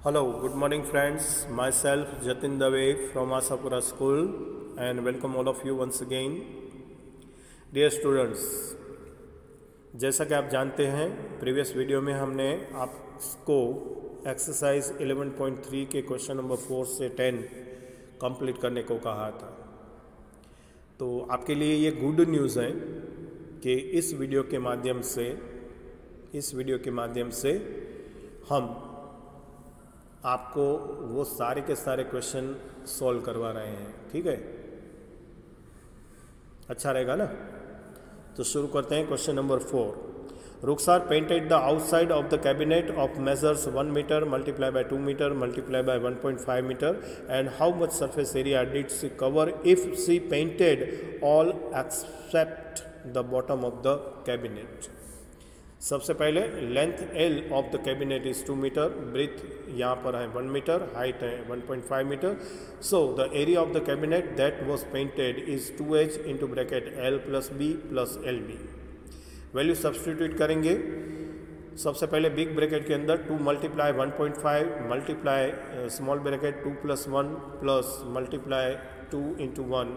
Hello, good morning friends. Myself Jatin Dave from Asapura School and welcome all of you once again. Dear students, जैसा कि आप जानते हैं previous video में हमने आपको एक्सरसाइज 11.3 के क्वेश्चन नंबर 4 से 10 कंप्लीट करने को कहा था। तो आपके लिए ये गुड न्यूज़ है कि इस वीडियो के माध्यम से हम आपको वो सारे के सारे क्वेश्चन सॉल्व करवा रहे हैं। ठीक है, अच्छा रहेगा ना। तो शुरू करते हैं question number 4। Rukhsar painted the outside of the cabinet of measures 1 metre multiply by 2 metre multiply by 1.5 metre and how much surface area did she cover if she painted all except the bottom of the cabinet. सबसे पहले length L of the cabinet is 2 metre, breadth यहाँ पर है 1 metre, height है 1.5 metre. So the area of the cabinet that was painted is 2H into bracket L plus B plus LB। Value substitute करेंगे। सबसे पहले big bracket के अंदर 2 multiply 1.5 multiply small bracket 2 plus 1 plus multiply 2 into 1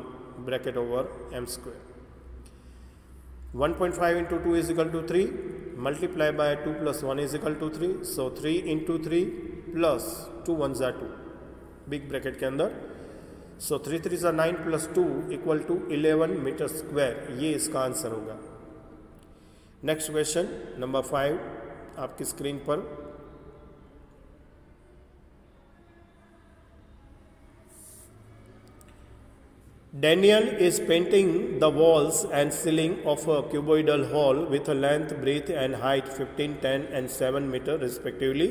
bracket over m square. 1.5 into 2 is equal to 3, multiply by 2 plus 1 is equal to 3, so 3 into 3 plus 2 1s are 2 big bracket के अंदर, so 3 3s are 9 plus 2 equal to 11 metre square. ये इसका answer होगा। Next question number 5 आपकी screen पर। Daniel is painting the walls and ceiling of a cuboidal hall with a length, breadth and height 15, 10 and 7 meter respectively.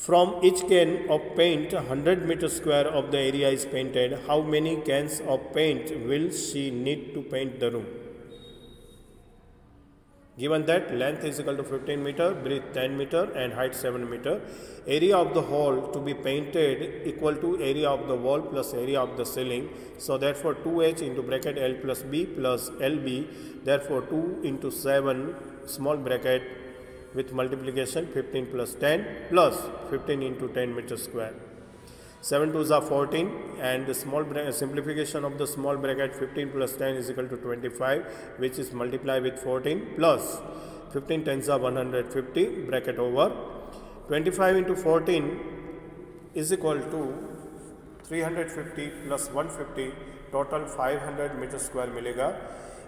From each can of paint 100 meter square of the area is painted. How many cans of paint will she need to paint the room? Given that length is equal to 15 meter, breadth 10 meter and height 7 meter. Area of the hall to be painted equal to area of the wall plus area of the ceiling. So therefore 2H into bracket L plus B plus LB. Therefore 2 into 7 small bracket with multiplication 15 plus 10 plus 15 into 10 meter square. 7 2s are 14 and the small simplification of the small bracket 15 plus 10 is equal to 25, which is multiplied with 14 plus 15 10s are 150 bracket over 25 into 14 is equal to 350 plus 150 total 500 meter square मिलेगा।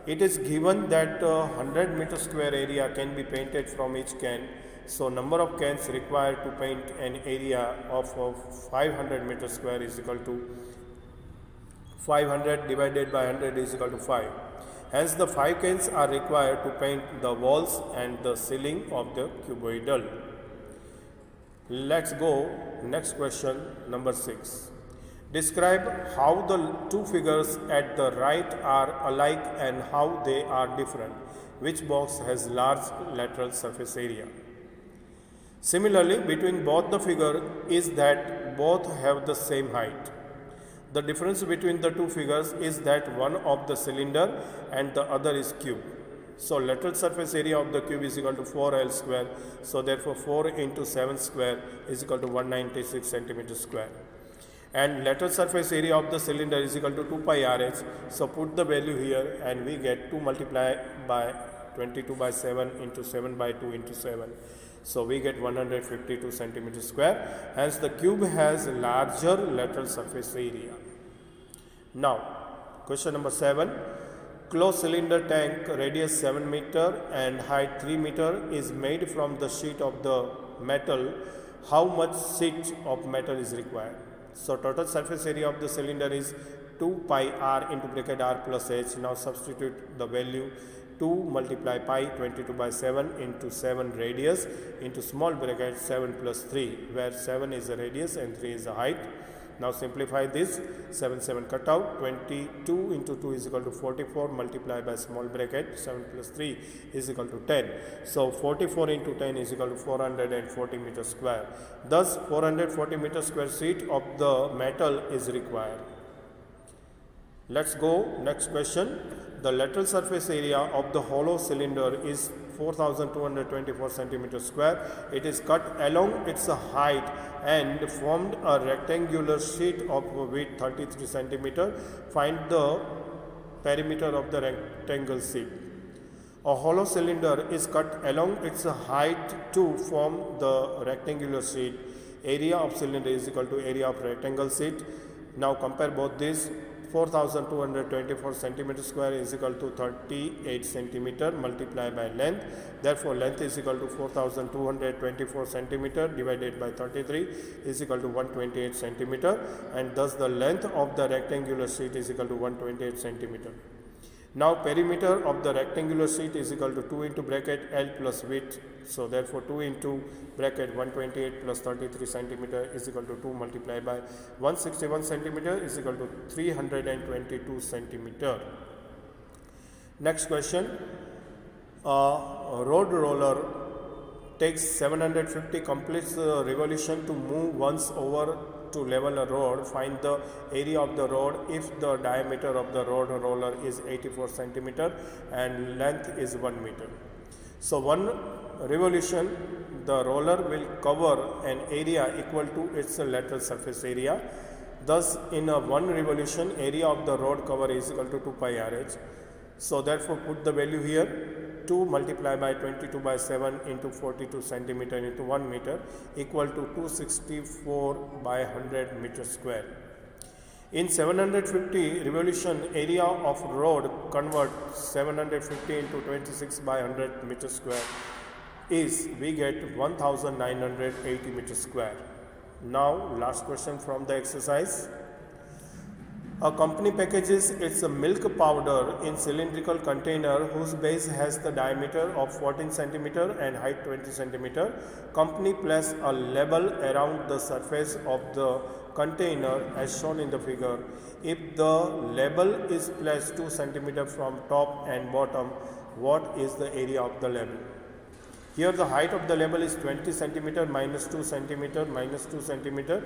It is given that 100 meter square area can be painted from each can. So number of cans required to paint an area of 500 meter square is equal to 500 divided by 100 is equal to 5. Hence the 5 cans are required to paint the walls and the ceiling of the cuboidal. Let's go next question number 6. Describe how the two figures at the right are alike and how they are different. Which box has large lateral surface area? Similarly, between both the figure is that both have the same height. The difference between the two figures is that one of the cylinder and the other is cube. So lateral surface area of the cube is equal to 4L square. So therefore 4 into 7 square is equal to 196 centimeter square. And lateral surface area of the cylinder is equal to 2 pi RH. So put the value here and we get 2 multiplied by 22 by 7 into 7 by 2 into 7. So we get 152 centimeter square. Hence the cube has larger lateral surface area. Now question number 7. Closed cylinder tank radius 7 meter and height 3 meter is made from the sheet of the metal. How much sheet of metal is required? So total surface area of the cylinder is 2 pi r into bracket r plus h. Now substitute the value 2 multiply pi 22 by 7 into 7 radius into small bracket 7 plus 3, where 7 is the radius and 3 is the height. Now simplify this, 7 7 cut out, 22 into 2 is equal to 44 multiplied by small bracket 7 plus 3 is equal to 10. So 44 into 10 is equal to 440 meter square. Thus 440 meter square sheet of the metal is required. Let's go next question. The lateral surface area of the hollow cylinder is 4224 centimeter square. It is cut along its height and formed a rectangular sheet of width 33 centimeter. Find the perimeter of the rectangle sheet. A hollow cylinder is cut along its height to form the rectangular sheet. Area of cylinder is equal to area of rectangle sheet. Now compare both these. 4224 centimeter square is equal to 38 centimeter multiplied by length. Therefore, length is equal to 4224 centimeter divided by 33 is equal to 128 centimeter, and thus the length of the rectangular sheet is equal to 128 centimeter. Now perimeter of the rectangular sheet is equal to 2 into bracket L plus width. So therefore 2 into bracket 128 plus 33 centimeter is equal to 2 multiplied by 161 centimeter is equal to 322 centimeter. Next question. A road roller takes 750 completes the revolution to move once over to level a road. Find the area of the road if the diameter of the road roller is 84 centimeter and length is 1 meter. So one revolution, the roller will cover an area equal to its lateral surface area. Thus in a one revolution, area of the road cover is equal to 2 pi RH. So therefore put the value here. 2 multiplied by 22 by 7 into 42 centimeter into 1 meter equal to 264 by 100 meter square. In 750 revolution, area of road convert 750 into 26 by 100 meter square is we get 1980 meter square. Now last question from the exercise. A company packages its milk powder in cylindrical container whose base has the diameter of 14 centimeter and height 20 centimeter. Company place a label around the surface of the container as shown in the figure. If the label is placed 2 centimeter from top and bottom, what is the area of the label? Here the height of the label is 20 centimeter minus 2 centimeter minus 2 centimeter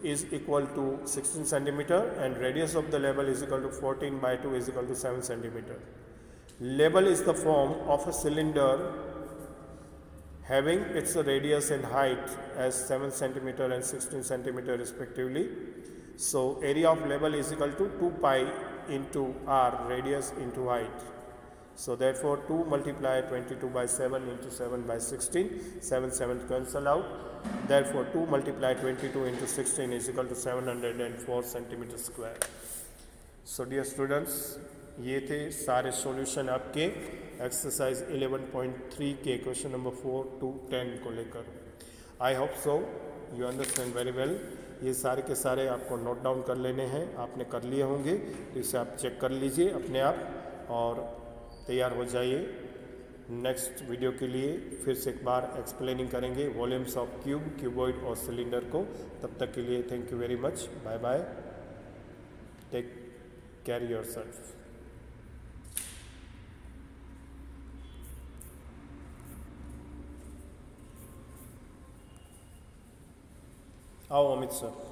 is equal to 16 centimeter and radius of the label is equal to 14 by 2 is equal to 7 centimeter. Label is the form of a cylinder having its radius and height as 7 centimeter and 16 centimeter respectively. So area of label is equal to 2 pi into r, radius into height. So therefore 2 multiply 22 by 7 into 7 by 16, 7 cancel out. Therefore 2 multiply 22 into 16 is equal to 704 centimeter square. So dear students, ये थे सारे solution आपके exercise 11.3 के question number 4 to 10 को लेकर. I hope so you understand very well. ये सारे के सारे आपको नोट डाउन कर लेने हैं, आपने कर लिए होंगे तो इसे आप चेक कर लीजिए अपने आप और तैयार हो जाइए नेक्स्ट वीडियो के लिए. फिर से एक बार एक्सप्लेनिंग करेंगे वॉल्यूम्स ऑफ क्यूब, क्यूबॉइड और सिलेंडर को. तब तक के लिए thank you very much. Bye bye. Take care yourself. आओ अमित सर.